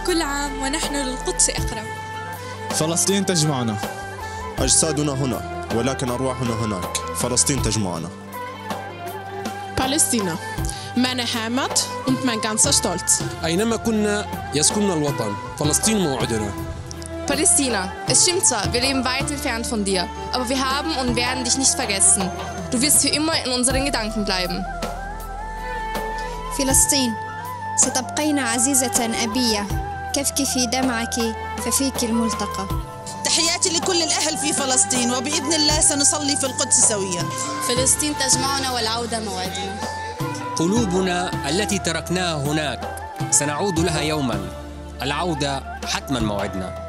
كل عام ونحن للقدس أقرب. فلسطين تجمعنا. أجسادنا هنا ولكن أرواحنا هناك. فلسطين تجمعنا. Palästina, meine Heimat und mein ganzer Stolz. أينما كنا يسكننا الوطن. فلسطين موعدنا. Palästina, es stimmt zwar, wir leben weit entfernt von dir, aber wir haben und werden dich nicht vergessen. Du wirst für immer in unseren Gedanken bleiben. فلسطين، ستبقين عزيزة أبية، كفك في دمعك ففيك الملتقى. تحياتي لكل الأهل في فلسطين، وبإذن الله سنصلي في القدس سويا. فلسطين تجمعنا والعودة موعدنا. قلوبنا التي تركناها هناك سنعود لها يوما. العودة حتما موعدنا.